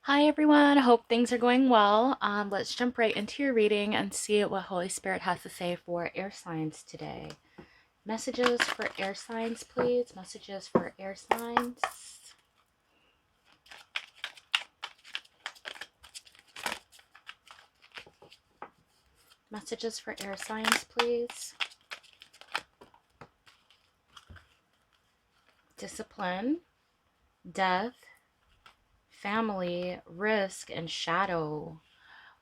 Hi everyone, I hope things are going well. Let's jump right into your reading and see what Holy Spirit has to say for air signs today. Messages for air signs, please. Messages for air signs. Messages for air signs, please. Discipline, death, family, risk, and shadow.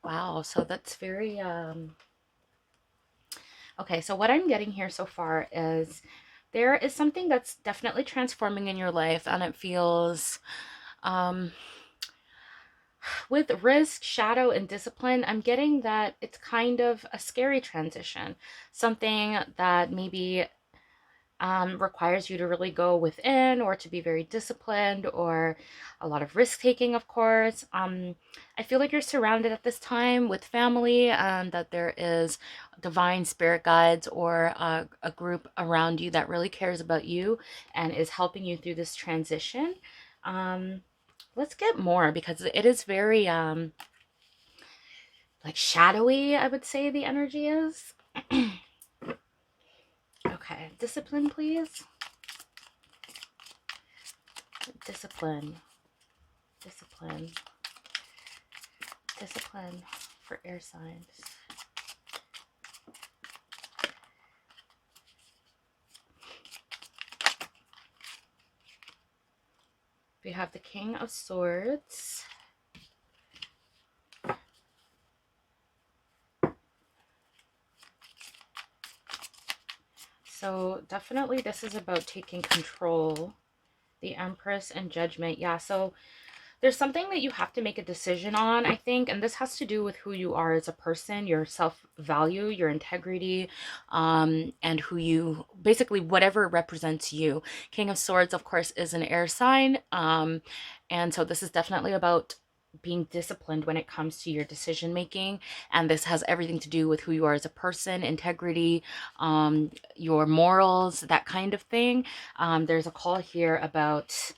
Wow, so that's very okay, so what I'm getting here so far is there is something that's definitely transforming in your life, and it feels um with risk, shadow, and discipline, I'm getting that it's kind of a scary transition. Something that maybe requires you to really go within or to be very disciplined or a lot of risk taking, of course. I feel like you're surrounded at this time with family and that there is divine spirit guides or a group around you that really cares about you and is helping you through this transition. Um, let's get more because it is very like shadowy, I would say the energy is. Okay, discipline, please. Discipline, discipline, discipline for air signs. We have the King of Swords. So definitely this is about taking control. The Empress and Judgment. Yeah, so there's something that you have to make a decision on, I think, and this has to do with who you are as a person, your self-value, your integrity, and who you, basically whatever represents you. King of Swords, of course, is an air sign, and so this is definitely about being disciplined when it comes to your decision making, and this has everything to do with who you are as a person, integrity, your morals, that kind of thing. There's a call here about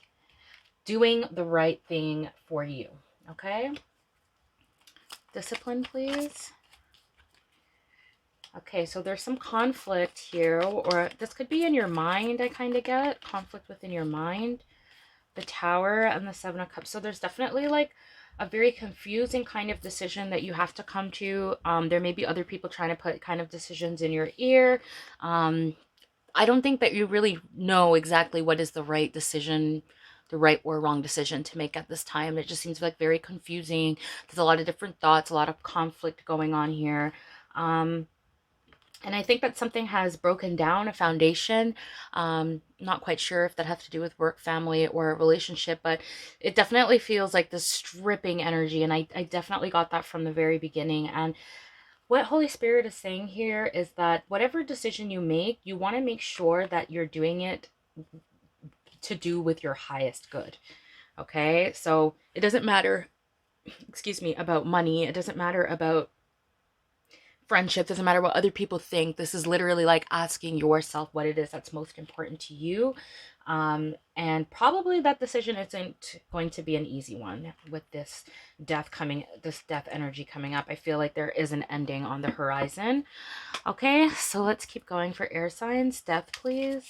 doing the right thing for you. Okay? Discipline, please. Okay, so there's some conflict here, or this could be in your mind, I kind of get. Conflict within your mind. The Tower and the Seven of Cups. So there's definitely like a very confusing kind of decision that you have to come to. There may be other people trying to put kind of decisions in your ear. I don't think that you really know exactly what is the right decision, the right or wrong decision to make at this time. It just seems like very confusing. There's a lot of different thoughts, a lot of conflict going on here. Um, and I think that something has broken down a foundation. Not quite sure if that has to do with work, family, or a relationship, but it definitely feels like this stripping energy. And I definitely got that from the very beginning. And what Holy Spirit is saying here is that whatever decision you make, you want to make sure that you're doing it to do with your highest good. Okay? So it doesn't matter, excuse me, about money. It doesn't matter about friendship. It doesn't matter what other people think. This is literally like asking yourself what it is that's most important to you. And probably that decision isn't going to be an easy one with this death energy coming up. I feel like there is an ending on the horizon. Okay, so let's keep going for air signs. Death, please.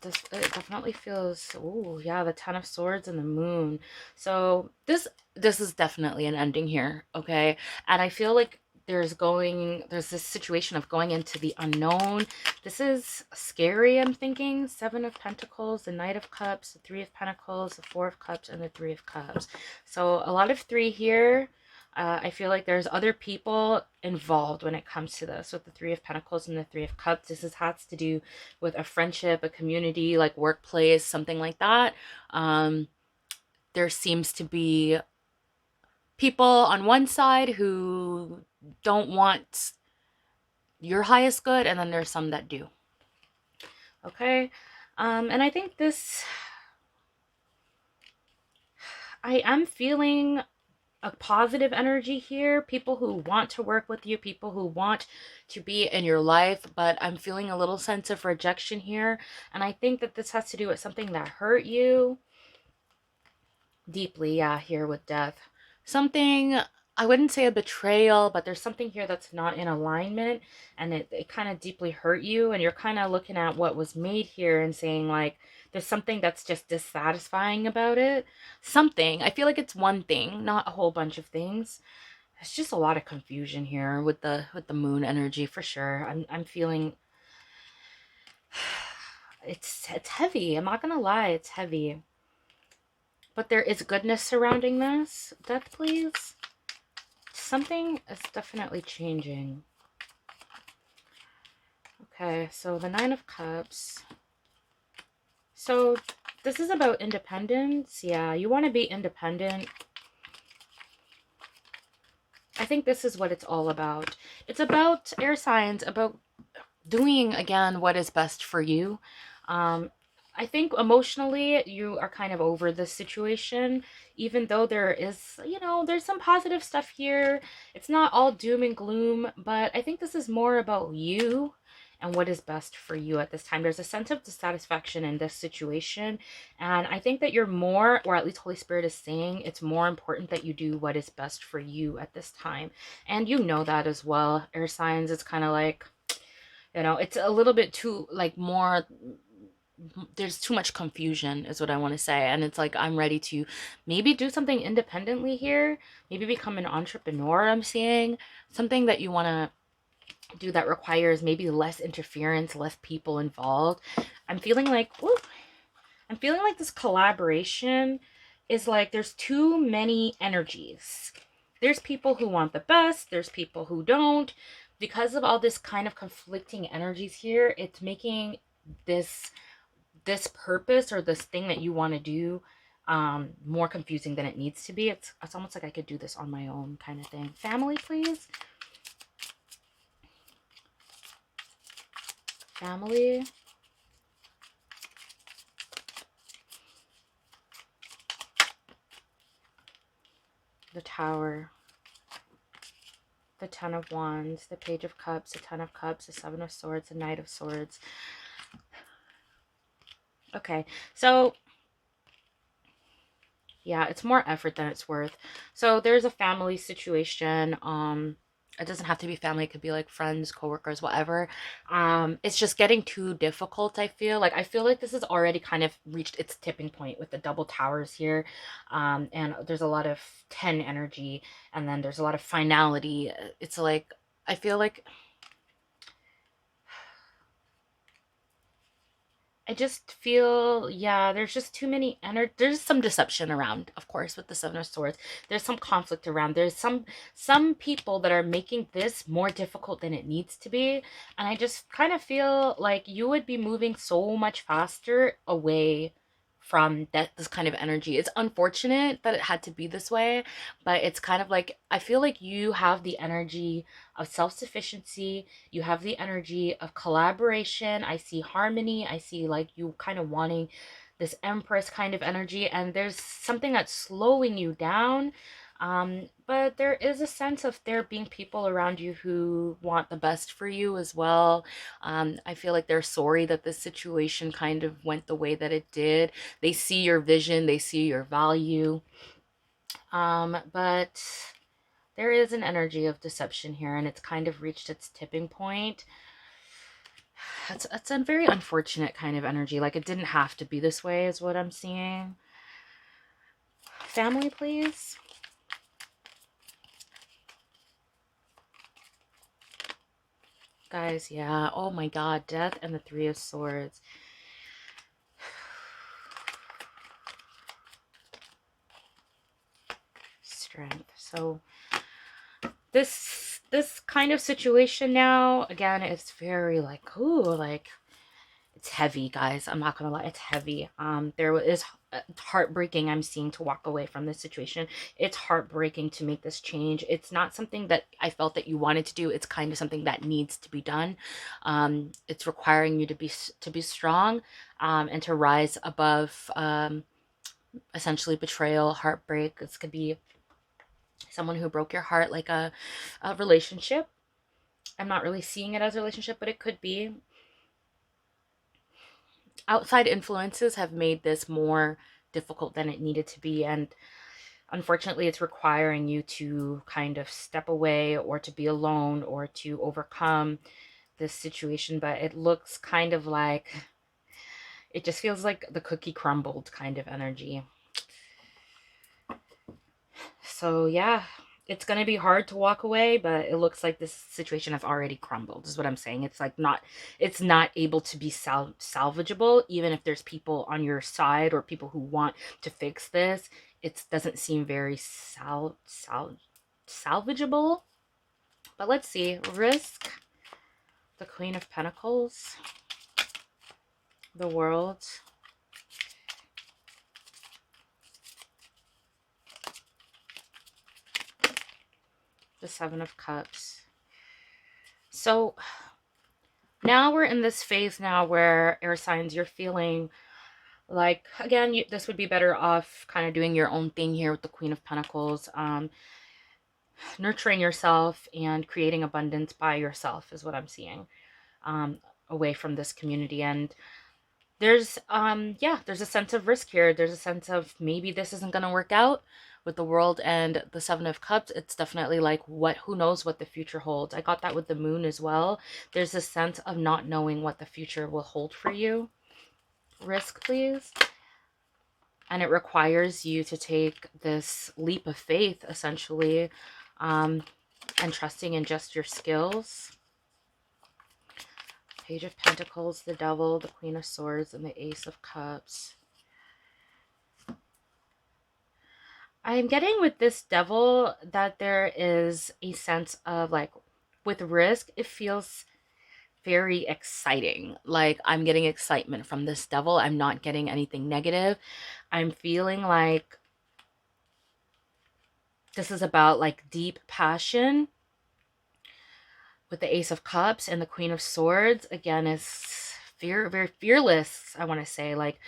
It definitely feels, oh yeah, the Ten of Swords and the Moon. So this is definitely an ending here, okay? And I feel like there's this situation of going into the unknown. This is scary, I'm thinking. Seven of Pentacles, the Knight of Cups, the Three of Pentacles, the Four of Cups, and the Three of Cups. So a lot of three here. I feel like there's other people involved when it comes to this with the Three of Pentacles and the Three of Cups. Has to do with a friendship, a community, like workplace, something like that. Um, there seems to be people on one side who don't want your highest good, and then there's some that do. Okay. And I think I am feeling a positive energy here, people who want to work with you, people who want to be in your life, but I'm feeling a little sense of rejection here. And I think that this has to do with something that hurt you deeply, yeah, here with death. Something, I wouldn't say a betrayal, but there's something here that's not in alignment, and it kind of deeply hurt you, and you're kind of looking at what was made here and saying like, there's something that's just dissatisfying about it. Something. I feel like it's one thing, not a whole bunch of things. There's just a lot of confusion here with the moon energy for sure. I'm feeling it's heavy. I'm not gonna lie, it's heavy. But there is goodness surrounding this. Death, please. Something is definitely changing. Okay, so the Nine of Cups. So this is about independence. Yeah, you want to be independent. I think this is what it's all about. It's about air signs, about doing, again, what is best for you. I think emotionally you are kind of over this situation, even though there is, you know, there's some positive stuff here. It's not all doom and gloom, but I think this is more about you and what is best for you at this time. There's a sense of dissatisfaction in this situation, and I think that you're more, or at least Holy Spirit is saying, it's more important that you do what is best for you at this time. And you know that as well, air signs. It's kind of like, you know, it's a little bit too, like, more, there's too much confusion is what I want to say. And it's like, I'm ready to maybe do something independently here, maybe become an entrepreneur. I'm seeing something that you want to do that requires maybe less interference, less people involved. I'm feeling like, woo, I'm feeling like this collaboration is like there's too many energies. There's people who want the best, there's people who don't. Because of all this kind of conflicting energies here, it's making this purpose or this thing that you want to do more confusing than it needs to be. It's almost like I could do this on my own kind of thing. Family, please. Family. The Tower. The Ten of Wands. The Page of Cups. The Ten of Cups. The Seven of Swords. The Knight of Swords. Okay, so yeah, it's more effort than it's worth. So there's a family situation. It doesn't have to be family, it could be like friends, coworkers, whatever. It's just getting too difficult, I feel. Like I feel like this has already kind of reached its tipping point with the double towers here. And there's a lot of 10 energy, and then there's a lot of finality. It's like I feel like I just feel, yeah, there's just too many energy. There's some deception around, of course, with the Seven of Swords. There's some conflict around. There's some people that are making this more difficult than it needs to be. And I just kind of feel like you would be moving so much faster away from this kind of energy. It's unfortunate that it had to be this way, but it's kind of like I feel like you have the energy of self-sufficiency, you have the energy of collaboration. I see harmony. I see like you kind of wanting this Empress kind of energy, and there's something that's slowing you down. But there is a sense of there being people around you who want the best for you as well. I feel like they're sorry that this situation kind of went the way that it did. They see your vision, they see your value. But there is an energy of deception here, and it's kind of reached its tipping point. It's a very unfortunate kind of energy. Like it didn't have to be this way is what I'm seeing. Family, please. Guys, yeah. Oh my God. Death and the Three of Swords. Strength. So this kind of situation now, again, it's very like, ooh, like it's heavy, guys. I'm not gonna lie, it's heavy. There is heartbreaking. I'm seeing to walk away from this situation. It's heartbreaking to make this change. It's not something that I felt that you wanted to do. It's kind of something that needs to be done. It's requiring you to be strong, and to rise above essentially betrayal, heartbreak. This could be someone who broke your heart, like a relationship. I'm not really seeing it as a relationship, but it could be. Outside influences have made this more difficult than it needed to be, and unfortunately it's requiring you to kind of step away or to be alone or to overcome this situation. But it looks kind of like, it just feels like the cookie crumbled kind of energy. So yeah, it's going to be hard to walk away, but it looks like this situation has already crumbled, is what I'm saying. It's like it's not able to be salvageable, even if there's people on your side or people who want to fix this. It doesn't seem very salvageable. But let's see. Risk, the Queen of Pentacles, the World, the Seven of Cups. So now we're in this phase now where, air signs, you're feeling like, again, this would be better off kind of doing your own thing here with the Queen of Pentacles. Nurturing yourself and creating abundance by yourself is what I'm seeing, away from this community. And there's there's a sense of risk here. There's a sense of maybe this isn't going to work out with the World and the Seven of Cups. It's definitely like, who knows what the future holds. I got that with the Moon as well. There's a sense of not knowing what the future will hold for you. Risk, please. And it requires you to take this leap of faith, essentially, and trusting in just your skills. Page of Pentacles, the Devil, the Queen of Swords, and the Ace of Cups. I'm getting with this Devil that there is a sense of, like, with risk, it feels very exciting. Like, I'm getting excitement from this Devil. I'm not getting anything negative. I'm feeling like this is about, like, deep passion. With the Ace of Cups and the Queen of Swords, again, is very fearless, I want to say. Like,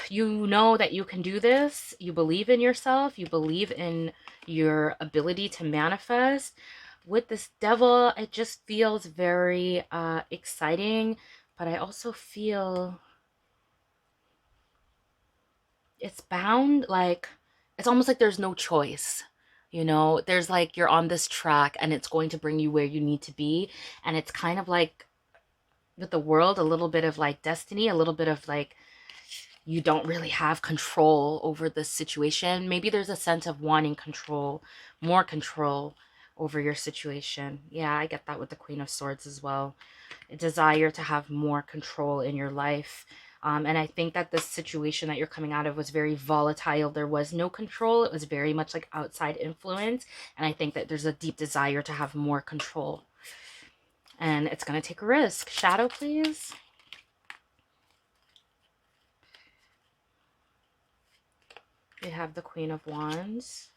you know that you can do this. You believe in yourself. You believe in your ability to manifest. With this Devil, it just feels very exciting, but I also feel it's bound, like, it's almost like there's no choice. You know, there's like, you're on this track and it's going to bring you where you need to be. And it's kind of like, with the World, a little bit of like destiny, a little bit of like, you don't really have control over this situation. Maybe there's a sense of wanting control, more control over your situation. Yeah, I get that with the Queen of Swords as well. A desire to have more control in your life. And I think that this situation that you're coming out of was very volatile. There was no control. It was very much like outside influence. And I think that there's a deep desire to have more control. And it's going to take a risk. Shadow, please. We have the Queen of Wands,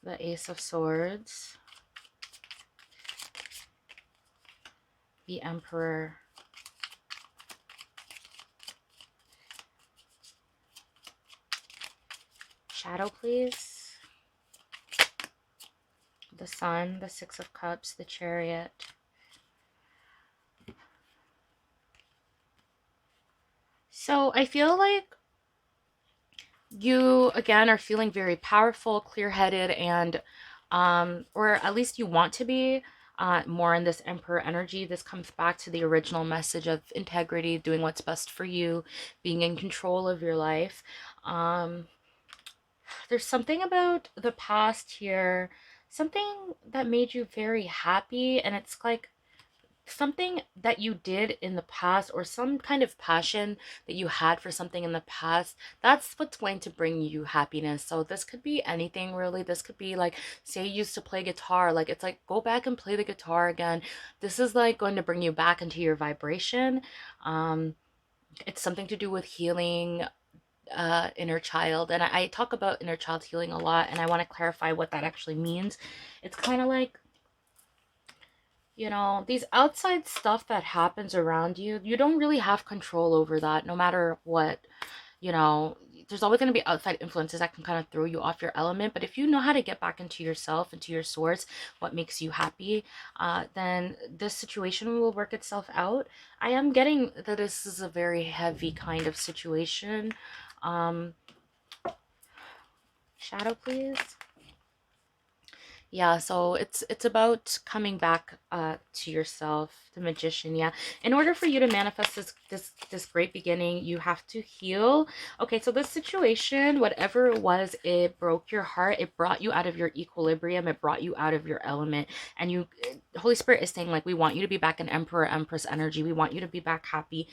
the Ace of Swords, the Emperor, Shadow, please. The Sun, the Six of Cups, the Chariot. So I feel like you, again, are feeling very powerful, clear-headed, and or at least you want to be more in this Emperor energy. This comes back to the original message of integrity, doing what's best for you, being in control of your life. There's something about the past here, something that made you very happy, and it's like something that you did in the past, or some kind of passion that you had for something in the past. That's what's going to bring you happiness. So this could be anything, really. This could be like, say you used to play guitar, like, it's like, go back and play the guitar again. This is like going to bring you back into your vibration. It's something to do with healing inner child, and I talk about inner child healing a lot, and I want to clarify what that actually means. It's kind of like, you know, these outside stuff that happens around you, you don't really have control over that, no matter what. You know, there's always going to be outside influences that can kind of throw you off your element. But if you know how to get back into yourself, into your source, what makes you happy, then this situation will work itself out. I am getting that this is a very heavy kind of situation. Shadow, please. Yeah, so it's about coming back to yourself, the Magician. Yeah, in order for you to manifest this great beginning, you have to heal. Okay, so this situation, whatever it was, it broke your heart. It brought you out of your equilibrium. It brought you out of your element. And you, Holy Spirit is saying, like, we want you to be back in Emperor Empress energy. We want you to be back happy.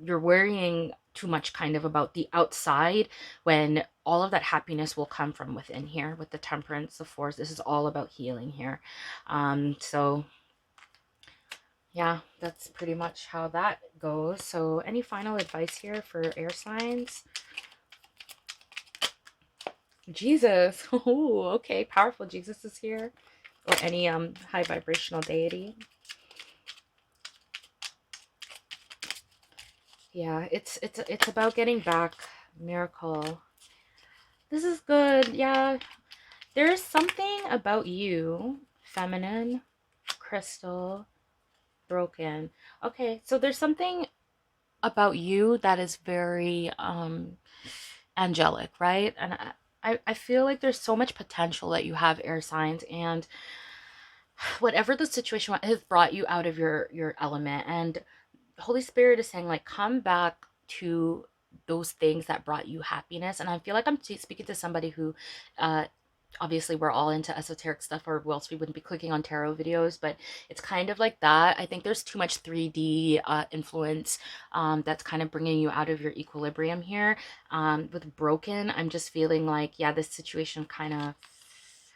You're worrying too much kind of about the outside, when all of that happiness will come from within here with the Temperance, the Force. This is all about healing here. So yeah, that's pretty much how that goes. So any final advice here for air signs? Jesus. Oh, okay, powerful. Jesus is here. Or any high vibrational deity. Yeah, it's about getting back. Miracle. This is good. Yeah, there's something about you, feminine, crystal, broken. Okay, so there's something about you that is very angelic, right? And I feel like there's so much potential that you have, air signs, and whatever the situation has brought you out of your element, and Holy Spirit is saying, like, come back to those things that brought you happiness. And I feel like I'm speaking to somebody who obviously we're all into esoteric stuff, or else we wouldn't be clicking on tarot videos, but it's kind of like that. I think there's too much 3D influence that's kind of bringing you out of your equilibrium here. With broken, I'm just feeling like, yeah, this situation kind of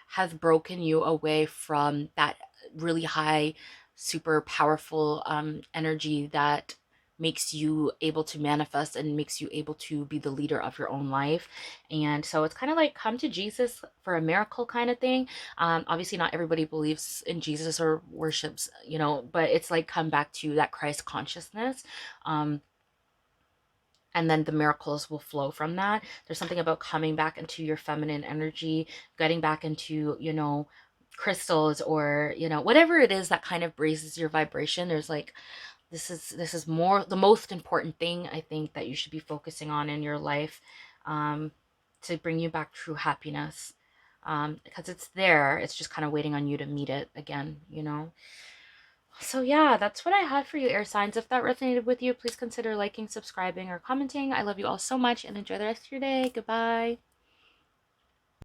has broken you away from that really high, super powerful energy that makes you able to manifest and makes you able to be the leader of your own life. And so it's kind of like, come to Jesus for a miracle kind of thing. Obviously not everybody believes in Jesus or worships, you know, but it's like, come back to that Christ consciousness. And then the miracles will flow from that. There's something about coming back into your feminine energy, getting back into, you know, crystals, or, you know, whatever it is that kind of raises your vibration. There's like, this is more the most important thing I think that you should be focusing on in your life, to bring you back true happiness, because it's there. It's just kind of waiting on you to meet it again, you know. So yeah, that's what I had for you, air signs. If that resonated with you, please consider liking, subscribing, or commenting. I love you all so much, and enjoy the rest of your day. Goodbye.